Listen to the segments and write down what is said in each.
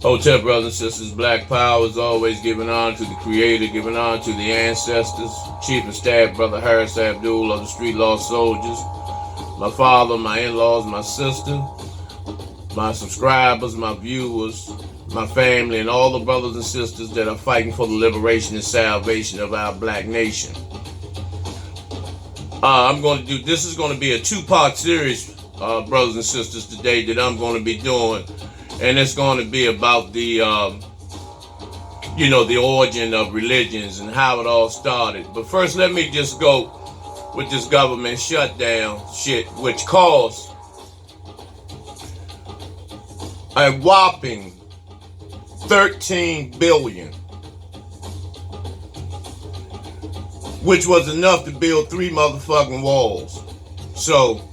Hotel brothers and sisters, Black Power is always giving honor to the Creator, giving honor to the ancestors, Chief of Staff Brother Harris Abdul of the Street Law Soldiers, my father, my in-laws, my sister, my subscribers, my viewers, my family, and all the brothers and sisters that are fighting for the liberation and salvation of our black nation. This is going to be a two-part series, brothers and sisters, today that I'm going to be doing. And it's going to be about the origin of religions and how it all started. But first, let me just go with this government shutdown shit, which caused a whopping $13 billion, which was enough to build 3 motherfucking walls. So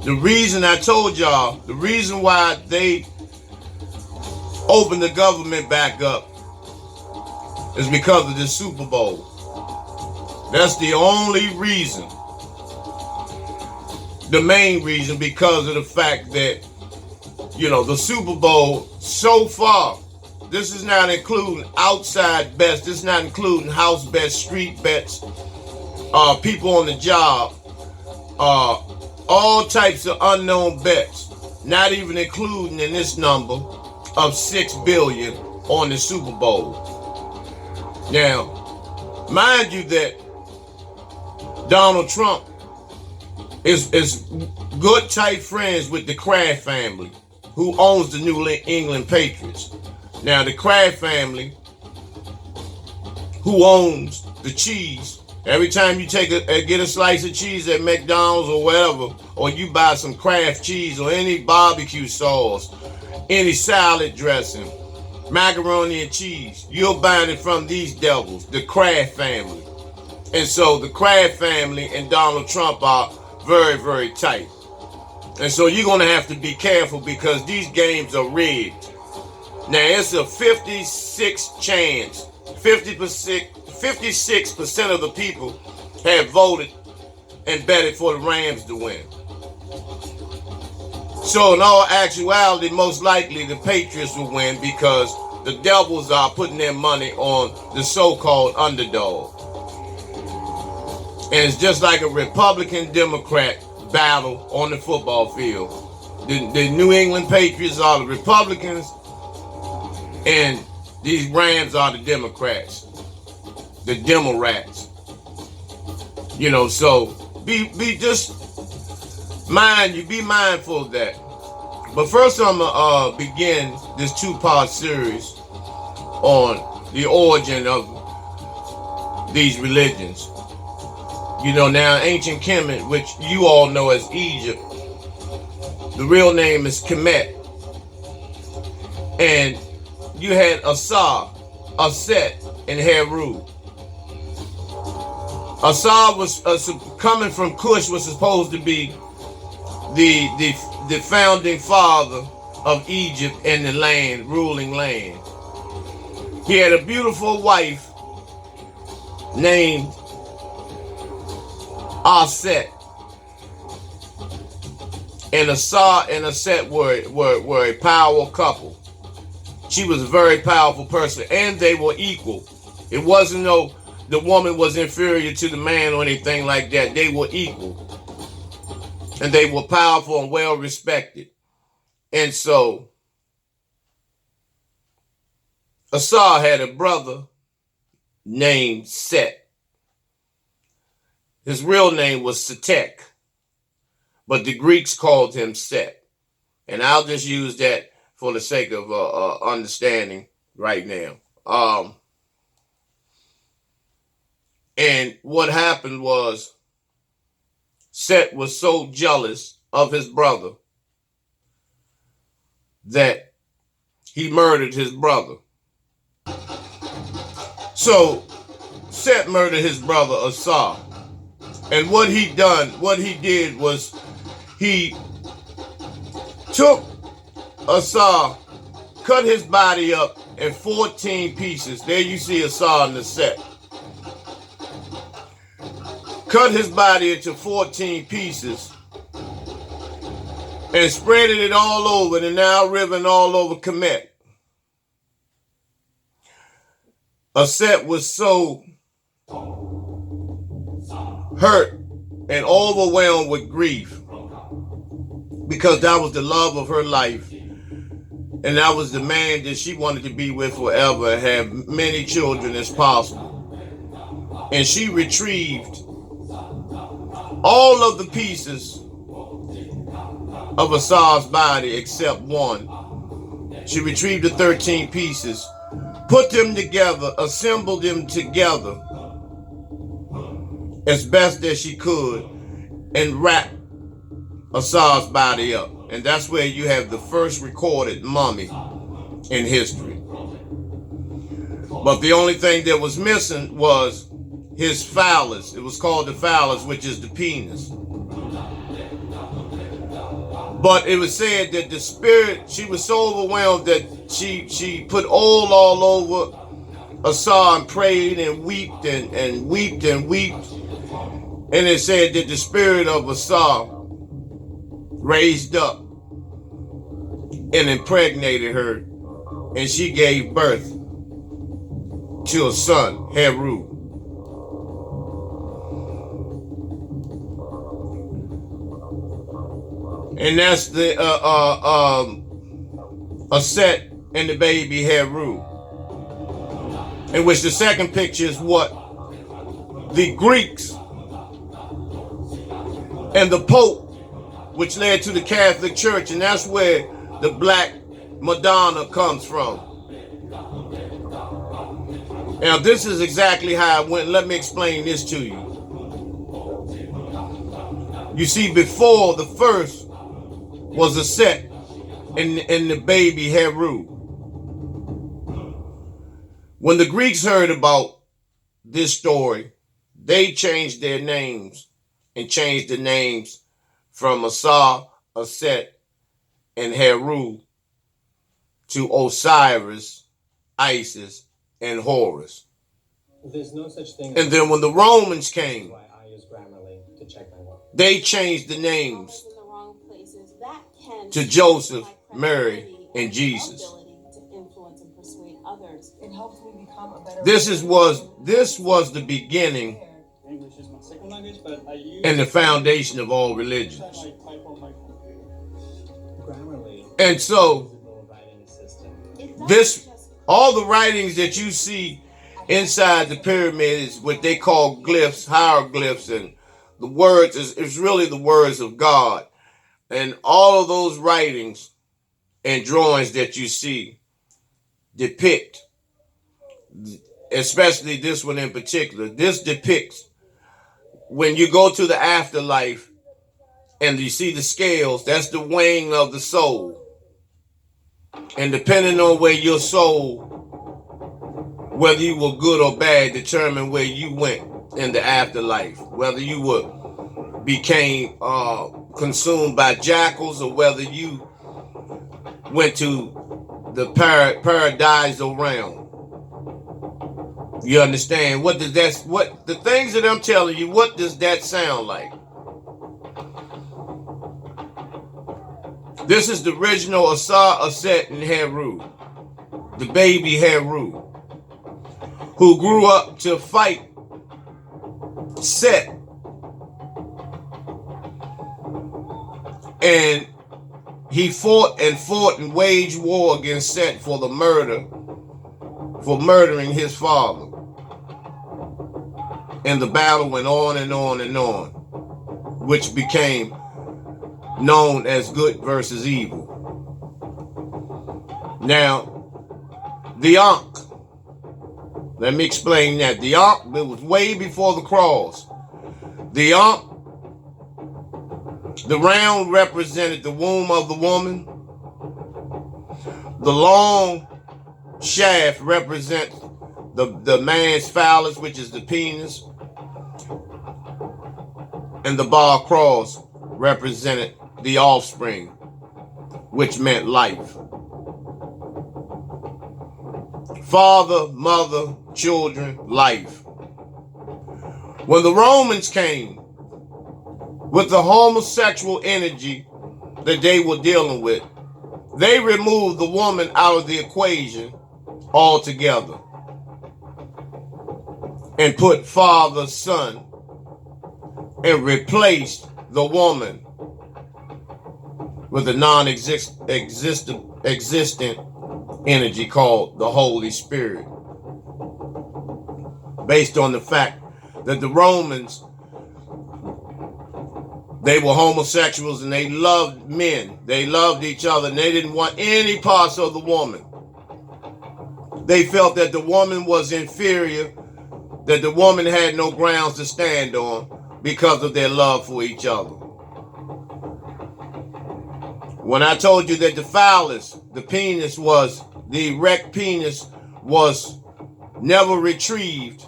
the reason I told y'all, the reason why they opened the government back up is because of the Super Bowl. That's the only reason. The main reason, because of the fact that, the Super Bowl so far, this is not including outside bets, this is not including house bets, street bets, people on the job, all types of unknown bets, not even including in this number of $6 billion on the Super Bowl. Now, mind you that Donald Trump is good tight friends with the Kraft family, who owns the New England Patriots. Now, the Kraft family, who owns the cheese. Every time you get a slice of cheese at McDonald's or wherever, or you buy some Kraft cheese or any barbecue sauce, any salad dressing, macaroni and cheese, you're buying it from these devils, the Kraft family. And so the Kraft family and Donald Trump are very, very tight. And so you're going to have to be careful because these games are rigged. Now, it's a 56 chance, 56% of the people have voted and betted for the Rams to win. So in all actuality, most likely the Patriots will win because the devils are putting their money on the so-called underdog. And it's just like a Republican-Democrat battle on the football field. The New England Patriots are the Republicans and these Rams are the Democrats. The Demorats. So be mindful of that. But first I'm gonna begin this 2-part series on the origin of these religions. Now ancient Kemet, which you all know as Egypt, the real name is Kemet. And you had Asar, Aset, and Heru. Asar was coming from Cush, was supposed to be the founding father of Egypt and the land, ruling land. He had a beautiful wife named Aset. And Asar and Aset were a powerful couple. She was a very powerful person, and they were equal. It wasn't the woman was inferior to the man or anything like that. They were equal. And they were powerful and well respected. And so Asar had a brother named Set. His real name was Setek, but the Greeks called him Set. And I'll just use that for the sake of understanding right now. And what happened was Set was so jealous of his brother that he murdered his brother. So Set murdered his brother Asar. And what he did was he took Asar, cut his body up in 14 pieces. There you see Asar in the set. Cut his body into 14 pieces and spreading it all over the Nile River and all over Kemet. Aset was so hurt and overwhelmed with grief because that was the love of her life, and that was the man that she wanted to be with forever and have many children as possible. And she retrieved all of the pieces of Asar's body except one. She retrieved the 13 pieces, put them together, assembled them together as best as she could, and wrapped Asar's body up. And that's where you have the first recorded mummy in history. But the only thing that was missing was his phallus. It was called the phallus, which is the penis. But it was said that the spirit, she was so overwhelmed that she put oil all over Asar and prayed and wept and wept and wept. And it said that the spirit of Asar raised up and impregnated her, and she gave birth to a son, Heru. And that's the Aset and the baby Heru. In which the second picture is what the Greeks and the Pope, which led to the Catholic Church, and that's where the Black Madonna comes from. Now, this is exactly how it went. Let me explain this to you. You see, before the first was Aset and the baby Heru. When the Greeks heard about this story, they changed their names and changed the names from Asar, Aset, and Heru to Osiris, Isis, and Horus. There's no such thing. And then when the Romans came, why I use Grammarly to check my work. they changed the names to Joseph, Mary, and Jesus. This was the beginning and the foundation of all religions. And so all the writings that you see inside the pyramids, what they call glyphs, hieroglyphs, and the words is really the words of God. And all of those writings and drawings that you see depict, especially this one in particular, this depicts when you go to the afterlife and you see the scales, that's the weighing of the soul. And depending on where your soul, whether you were good or bad, determine where you went in the afterlife, whether you became consumed by jackals or whether you went to the paradisal realm. You understand? What the things that I'm telling you, what does that sound like? This is the original Asar, Aset, and Heru, the baby Heru, who grew up to fight Set. And he fought and waged war against Set for murdering his father. And the battle went on and on and on, which became known as good versus evil. Now, the Ankh. Let me explain that. The Ankh, it was way before the cross. The Ankh, the round represented the womb of the woman. The long shaft represents the man's phallus, which is the penis. And the bar cross represented the offspring, which meant life. Father, mother, children, life. When the Romans came with the homosexual energy that they were dealing with. They removed the woman out of the equation altogether and put Father, Son, and replaced the woman with a existent energy called the Holy Spirit, based on the fact that the Romans, they were homosexuals and they loved men. They loved each other and they didn't want any parts of the woman. They felt that the woman was inferior, that the woman had no grounds to stand on because of their love for each other. When I told you that the phallus, the penis was, the erect penis was never retrieved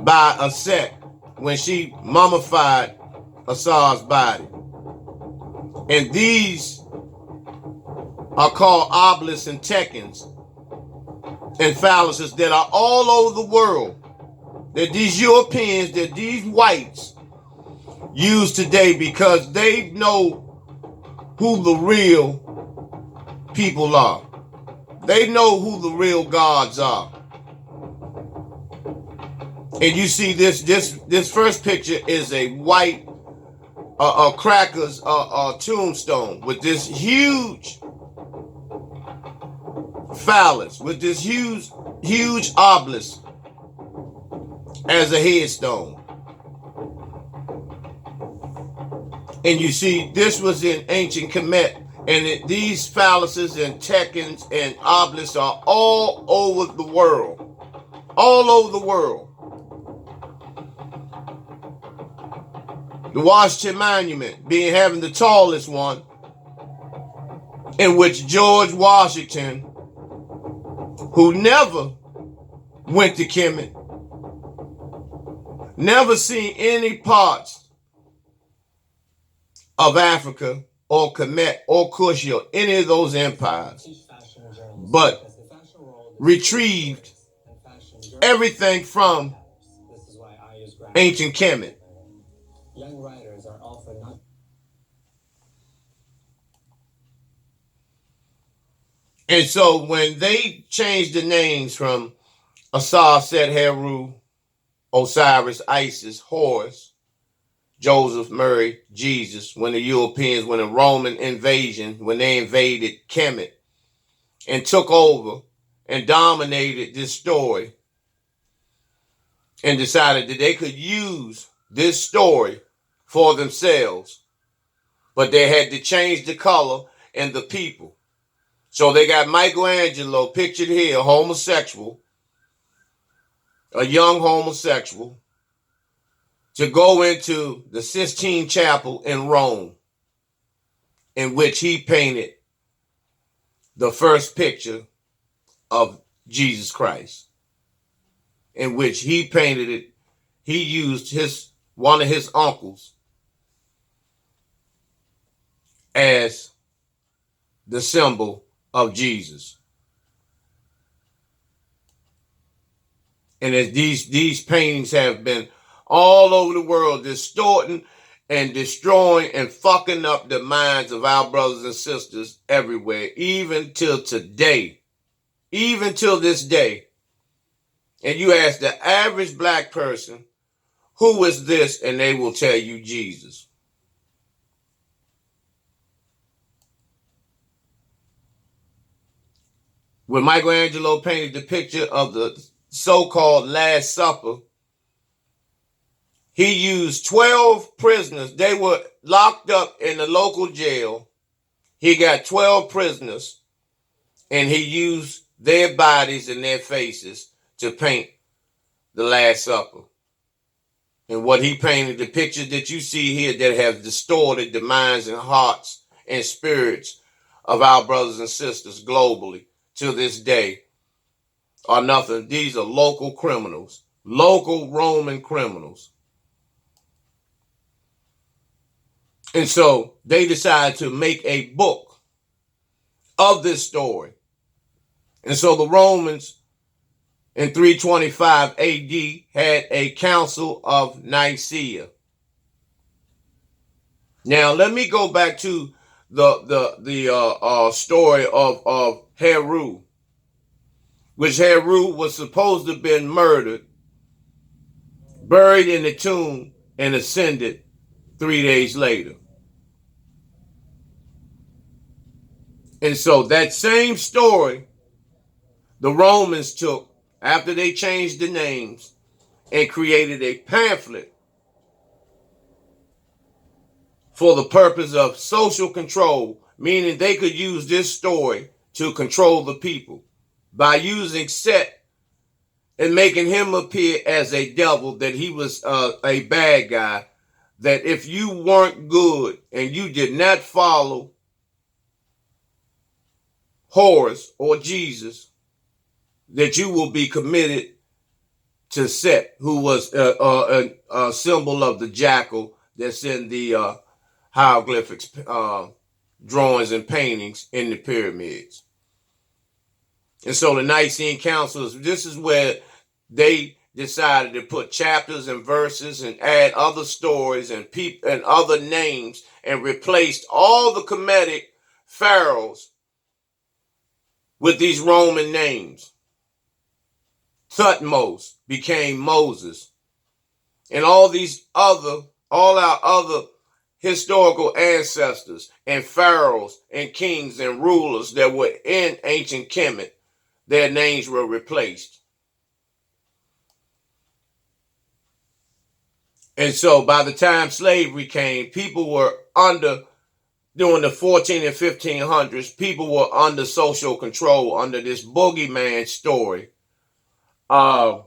by a Set when she mummified Asar's body. And these are called obelisks and tekins and phalluses that are all over the world, that these Europeans, that these whites use today because they know who the real people are. They know who the real gods are. And you see this first picture is a white cracker's tombstone with this huge phallus, with this huge obelisk as a headstone. And you see, this was in ancient Kemet, and these phalluses and tekins and obelisks are all over the world. All over the world. The Washington Monument having the tallest one, in which George Washington, who never went to Kemet, never seen any parts of Africa or Kemet or Kush or any of those empires, but retrieved everything from ancient Kemet. Young writers are often not. And so when they changed the names from Asar, Set, Heru, Osiris, Isis, Horus, Joseph, Mary, Jesus, when the Europeans, when the Roman invasion, when they invaded Kemet and took over and dominated this story and decided that they could use this story for themselves, but they had to change the color and the people. So they got Michelangelo pictured here, homosexual, a young homosexual, to go into the Sistine Chapel in Rome, in which he painted the first picture of Jesus Christ, in which he painted it. He used one of his uncles as the symbol of Jesus. And as these paintings have been all over the world, distorting and destroying and fucking up the minds of our brothers and sisters everywhere, even till today, even till this day. And you ask the average black person, who is this? And they will tell you Jesus. When Michelangelo painted the picture of the so-called Last Supper, he used 12 prisoners. They were locked up in the local jail. He got 12 prisoners, and he used their bodies and their faces to paint the Last Supper. And what he painted, the pictures that you see here that have distorted the minds and hearts and spirits of our brothers and sisters globally to this day, are nothing. These are local criminals, local Roman criminals. And so they decided to make a book of this story. And so the Romans in 325 AD had a council of Nicaea. Now let me go back to the story of Heru, which Heru was supposed to have been murdered, buried in the tomb, and ascended 3 days later. And so that same story the Romans took after they changed the names and created a pamphlet for the purpose of social control, meaning they could use this story to control the people by using Set and making him appear as a devil, that he was a bad guy, that if you weren't good and you did not follow Horus or Jesus, that you will be committed to Set, who was a symbol of the jackal that's in the hieroglyphics, drawings and paintings in the pyramids. And so the Nicene Councils, this is where they decided to put chapters and verses and add other stories and and other names, and replaced all the Kemetic pharaohs with these Roman names. Thutmose became Moses. And all our other historical ancestors and pharaohs and kings and rulers that were in ancient Kemet, their names were replaced. And so by the time slavery came, people were during the 14 and 1500s, people were under social control, under this boogeyman story, that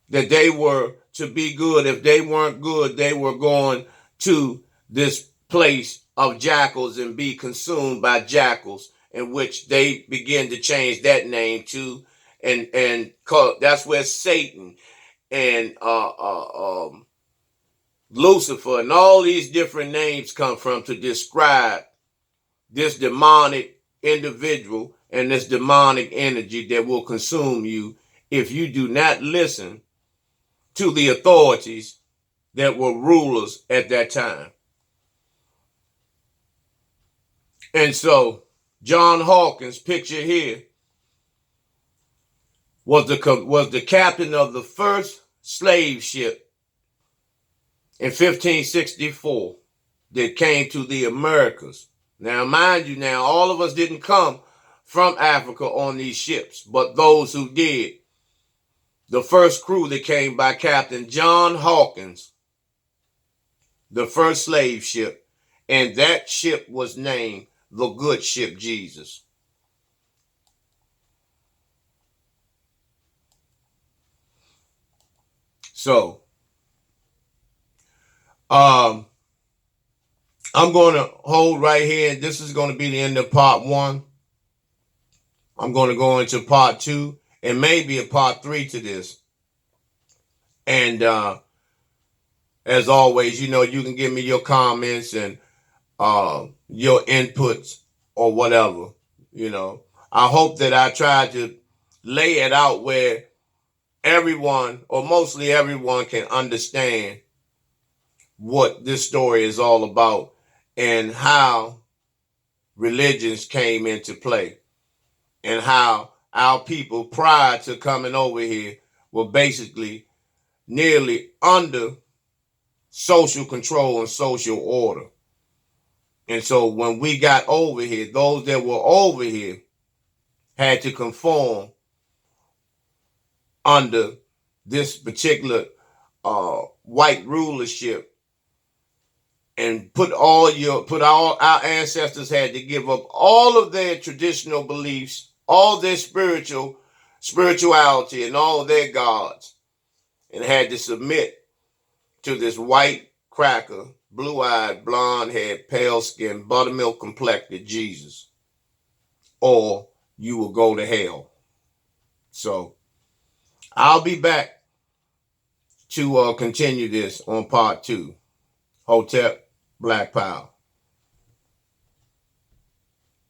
they were to be good. If they weren't good, they were going to this place of jackals and be consumed by jackals, in which they began to change that name to, and call, that's where Satan and Lucifer and all these different names come from, to describe this demonic individual and this demonic energy that will consume you if you do not listen to the authorities that were rulers at that time. And so John Hawkins, picture here, was the captain of the first slave ship in 1564 that came to the Americas. Now, mind you, now all of us didn't come from Africa on these ships, but those who did. The first crew that came by Captain John Hawkins, the first slave ship, and that ship was named the Good Ship Jesus. So, I'm going to hold right here. This is going to be the end of part 1. I'm going to go into part 2 and maybe a part 3 to this. And as always, you can give me your comments and your inputs or whatever. I hope that I try to lay it out where everyone, or mostly everyone, can understand what this story is all about and how religions came into play, and how our people prior to coming over here were basically nearly under social control and social order. And so when we got over here, those that were over here had to conform under this particular white rulership, and all our ancestors had to give up all of their traditional beliefs, all their spirituality, and all their gods, and had to submit to this white cracker, blue-eyed, blonde-haired, pale-skinned, buttermilk-complected Jesus, or you will go to hell. So I'll be back to continue this on part 2. Hotep, Black Power.